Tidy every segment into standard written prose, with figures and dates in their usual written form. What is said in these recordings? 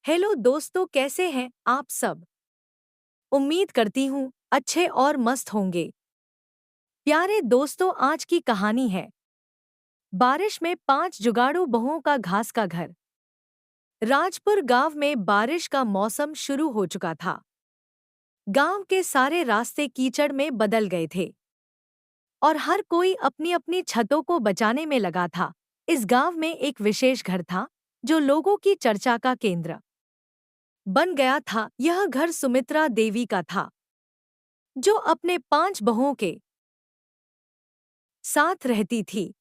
Hello दोस्तों, कैसे हैं आप सब। उम्मीद करती हूँ अच्छे और मस्त होंगे। प्यारे दोस्तों, आज की कहानी है बारिश में 5 जुगाड़ू बहुओं का घास का घर। राजपुर गांव में बारिश का मौसम शुरू हो चुका था। गांव के सारे रास्ते कीचड़ में बदल गए थे और हर कोई अपनी अपनी छतों को बचाने में लगा था। इस गांव में एक विशेष घर था जो लोगों की चर्चा का केंद्र बन गया था। यह घर सुमित्रा देवी का था, जो अपने 5 बहुओं के साथ रहती थी।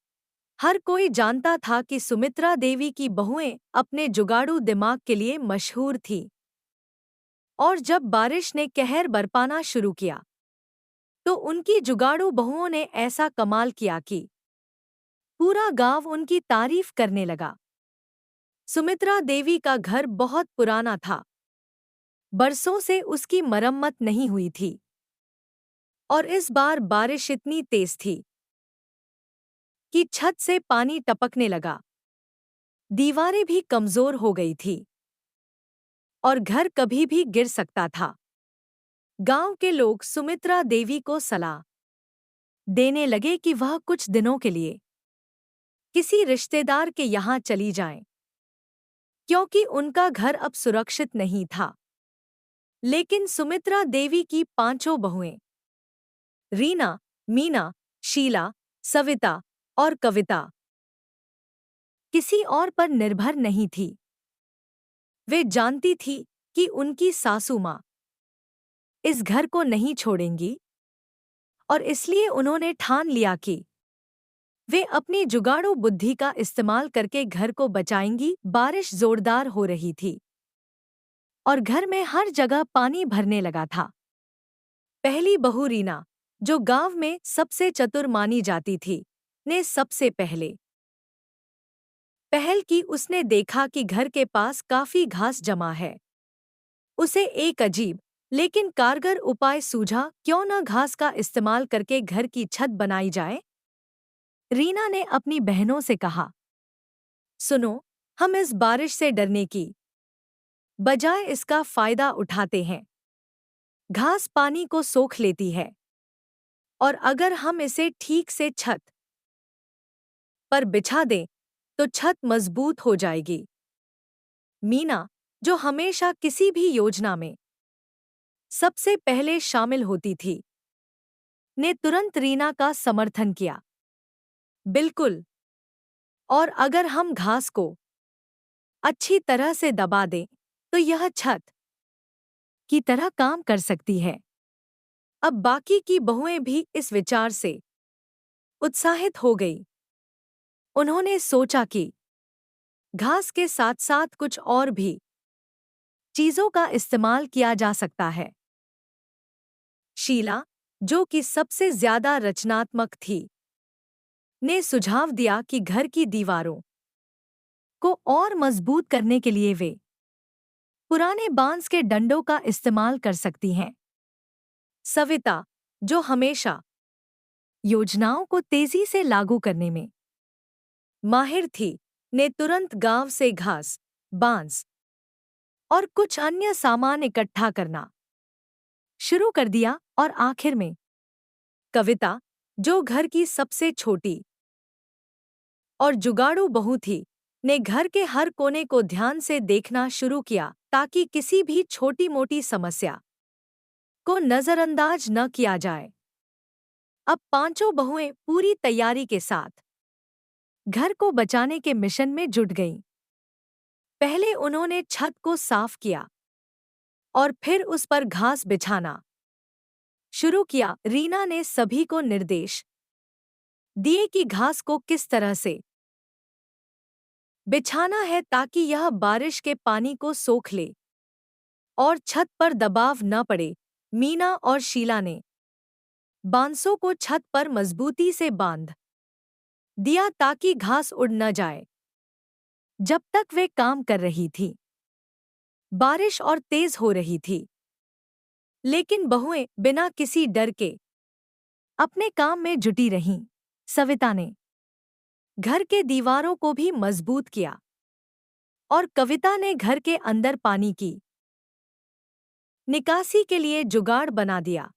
हर कोई जानता था कि सुमित्रा देवी की बहुएं अपने जुगाड़ू दिमाग के लिए मशहूर थीं। और जब बारिश ने कहर बरपाना शुरू किया तो उनकी जुगाड़ू बहुओं ने ऐसा कमाल किया कि पूरा गांव उनकी तारीफ करने लगा। सुमित्रा देवी का घर बहुत पुराना था। बरसों से उसकी मरम्मत नहीं हुई थी और इस बार बारिश इतनी तेज थी कि छत से पानी टपकने लगा। दीवारें भी कमजोर हो गई थी और घर कभी भी गिर सकता था। गांव के लोग सुमित्रा देवी को सलाह देने लगे कि वह कुछ दिनों के लिए किसी रिश्तेदार के यहाँ चली जाएं, क्योंकि उनका घर अब सुरक्षित नहीं था। लेकिन सुमित्रा देवी की 5 बहुएं रीना, मीना, शीला, सविता और कविता किसी और पर निर्भर नहीं थी। वे जानती थी कि उनकी सासू माँ इस घर को नहीं छोड़ेंगी और इसलिए उन्होंने ठान लिया कि वे अपनी जुगाड़ू बुद्धि का इस्तेमाल करके घर को बचाएंगी। बारिश जोरदार हो रही थी और घर में हर जगह पानी भरने लगा था। पहली बहू रीना, जो गांव में सबसे चतुर मानी जाती थी, ने सबसे पहल की। उसने देखा कि घर के पास काफी घास जमा है। उसे एक अजीब लेकिन कारगर उपाय सूझा। क्यों न घास का इस्तेमाल करके घर की छत बनाई जाए। रीना ने अपनी बहनों से कहा, सुनो, हम इस बारिश से डरने की बजाय इसका फायदा उठाते हैं। घास पानी को सोख लेती है और अगर हम इसे ठीक से छत पर बिछा दें तो छत मजबूत हो जाएगी। मीना, जो हमेशा किसी भी योजना में सबसे पहले शामिल होती थी, ने तुरंत रीना का समर्थन किया। बिल्कुल, और अगर हम घास को अच्छी तरह से दबा दें तो यह छत की तरह काम कर सकती है। अब बाकी की बहुएं भी इस विचार से उत्साहित हो गई। उन्होंने सोचा कि घास के साथ साथ कुछ और भी चीजों का इस्तेमाल किया जा सकता है। शीला, जो कि सबसे ज्यादा रचनात्मक थी, ने सुझाव दिया कि घर की दीवारों को और मजबूत करने के लिए वे पुराने बांस के डंडों का इस्तेमाल कर सकती हैं। सविता, जो हमेशा योजनाओं को तेजी से लागू करने में माहिर थी, ने तुरंत गांव से घास, बांस और कुछ अन्य सामान इकट्ठा करना शुरू कर दिया। और आखिर में कविता, जो घर की सबसे छोटी और जुगाड़ू बहू थी, ने घर के हर कोने को ध्यान से देखना शुरू किया ताकि किसी भी छोटी-मोटी समस्या को नजरअंदाज न किया जाए। अब 5 बहुएं पूरी तैयारी के साथ घर को बचाने के मिशन में जुट गईं। पहले उन्होंने छत को साफ किया और फिर उस पर घास बिछाना शुरू किया। रीना ने सभी को निर्देश दिए कि घास को किस तरह से बिछाना है ताकि यह बारिश के पानी को सोख ले और छत पर दबाव न पड़े। मीना और शीला ने बांसों को छत पर मजबूती से बांध दिया ताकि घास उड़ न जाए। जब तक वे काम कर रही थी, बारिश और तेज हो रही थी, लेकिन बहुएं बिना किसी डर के अपने काम में जुटी रहीं। सविता ने घर के दीवारों को भी मजबूत किया। और कविता ने घर के अंदर पानी की निकासी के लिए जुगाड़ बना दिया।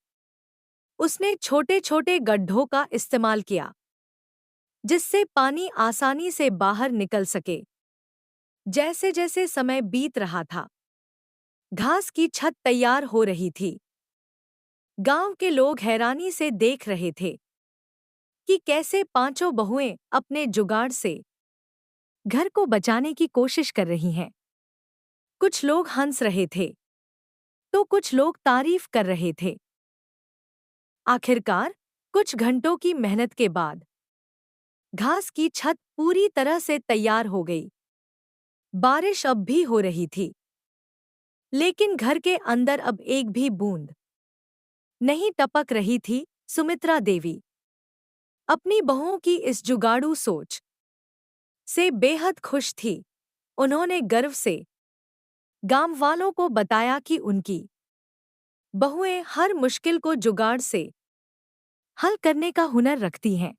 उसने छोटे छोटे गड्ढों का इस्तेमाल किया जिससे पानी आसानी से बाहर निकल सके। जैसे जैसे समय बीत रहा था, घास की छत तैयार हो रही थी। गांव के लोग हैरानी से देख रहे थे कि कैसे पांचों बहुएं अपने जुगाड़ से घर को बचाने की कोशिश कर रही हैं। कुछ लोग हंस रहे थे तो कुछ लोग तारीफ कर रहे थे। आखिरकार कुछ घंटों की मेहनत के बाद घास की छत पूरी तरह से तैयार हो गई। बारिश अब भी हो रही थी, लेकिन घर के अंदर अब एक भी बूंद नहीं टपक रही थी। सुमित्रा देवी अपनी बहुओं की इस जुगाड़ू सोच से बेहद खुश थी। उन्होंने गर्व से गांव वालों को बताया कि उनकी बहुएं हर मुश्किल को जुगाड़ से हल करने का हुनर रखती हैं।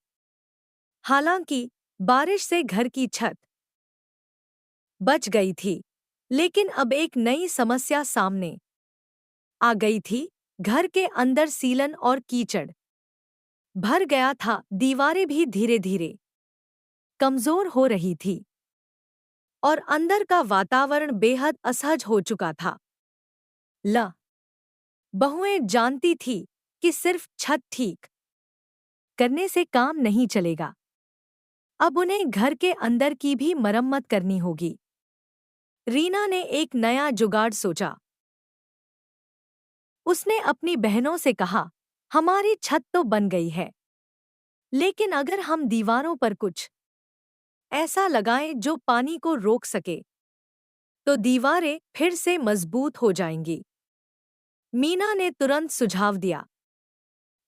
हालांकि बारिश से घर की छत बच गई थी, लेकिन अब एक नई समस्या सामने आ गई थी। घर के अंदर सीलन और कीचड़ भर गया था। दीवारें भी धीरे धीरे कमजोर हो रही थी और अंदर का वातावरण बेहद असहज हो चुका था। बहुएं जानती थी कि सिर्फ छत ठीक करने से काम नहीं चलेगा। अब उन्हें घर के अंदर की भी मरम्मत करनी होगी। रीना ने एक नया जुगाड़ सोचा। उसने अपनी बहनों से कहा, हमारी छत तो बन गई है, लेकिन अगर हम दीवारों पर कुछ ऐसा लगाएं जो पानी को रोक सके तो दीवारें फिर से मजबूत हो जाएंगी। मीना ने तुरंत सुझाव दिया,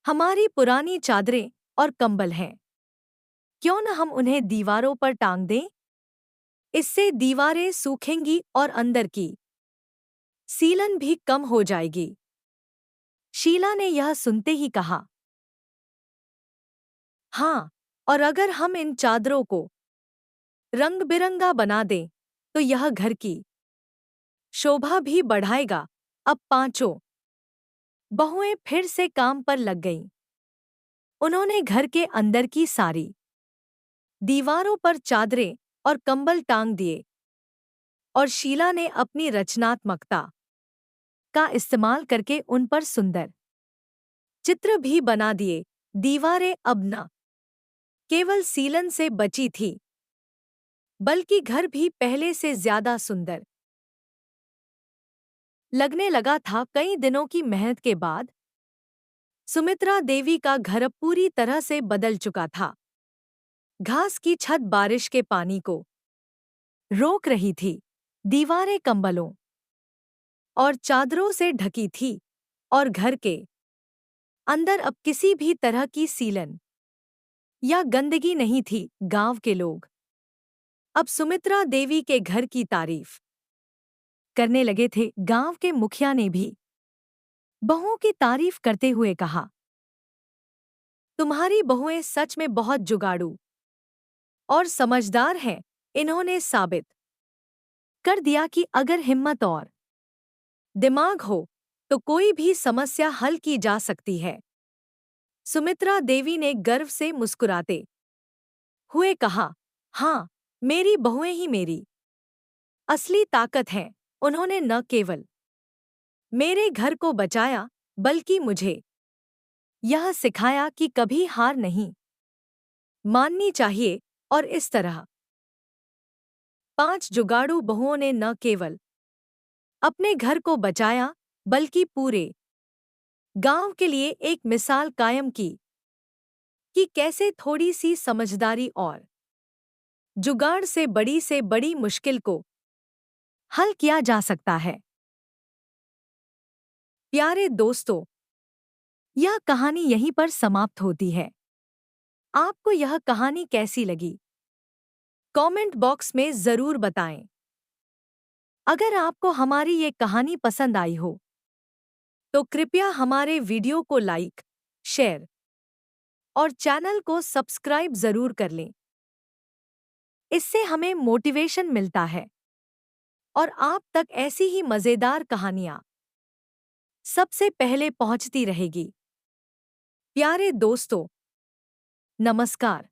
हमारी पुरानी चादरें और कंबल हैं, क्यों न हम उन्हें दीवारों पर टांग दें? इससे दीवारें सूखेंगी और अंदर की सीलन भी कम हो जाएगी। शीला ने यह सुनते ही कहा, हाँ, और अगर हम इन चादरों को रंग बिरंगा बना दें तो यह घर की शोभा भी बढ़ाएगा। अब पांचों बहुएं फिर से काम पर लग गईं। उन्होंने घर के अंदर की सारी दीवारों पर चादरें और कंबल टांग दिए और शीला ने अपनी रचनात्मकता का इस्तेमाल करके उन पर सुंदर चित्र भी बना दिए। दीवारें अब न केवल सीलन से बची थी, बल्कि घर भी पहले से ज्यादा सुंदर लगने लगा था। कई दिनों की मेहनत के बाद सुमित्रा देवी का घर अब पूरी तरह से बदल चुका था। घास की छत बारिश के पानी को रोक रही थी, दीवारें कंबलों और चादरों से ढकी थी और घर के अंदर अब किसी भी तरह की सीलन या गंदगी नहीं थी। गांव के लोग अब सुमित्रा देवी के घर की तारीफ करने लगे थे। गांव के मुखिया ने भी बहुओं की तारीफ करते हुए कहा, तुम्हारी बहुएं सच में बहुत जुगाड़ू और समझदार हैं। इन्होंने साबित कर दिया कि अगर हिम्मत और दिमाग हो तो कोई भी समस्या हल की जा सकती है। सुमित्रा देवी ने गर्व से मुस्कुराते हुए कहा, हाँ, मेरी बहुएं ही मेरी असली ताकत हैं। उन्होंने न केवल मेरे घर को बचाया, बल्कि मुझे यह सिखाया कि कभी हार नहीं माननी चाहिए। और इस तरह 5 जुगाड़ू बहुओं ने न केवल अपने घर को बचाया, बल्कि पूरे गांव के लिए एक मिसाल कायम की कि कैसे थोड़ी सी समझदारी और जुगाड़ से बड़ी मुश्किल को हल किया जा सकता है। प्यारे दोस्तों, यह कहानी यहीं पर समाप्त होती है। आपको यह कहानी कैसी लगी? कमेंट बॉक्स में जरूर बताएं। अगर आपको हमारी ये कहानी पसंद आई हो तो कृपया हमारे वीडियो को लाइक, शेयर और चैनल को सब्सक्राइब जरूर कर लें। इससे हमें मोटिवेशन मिलता है और आप तक ऐसी ही मज़ेदार कहानियाँ सबसे पहले पहुंचती रहेगी। प्यारे दोस्तों, नमस्कार।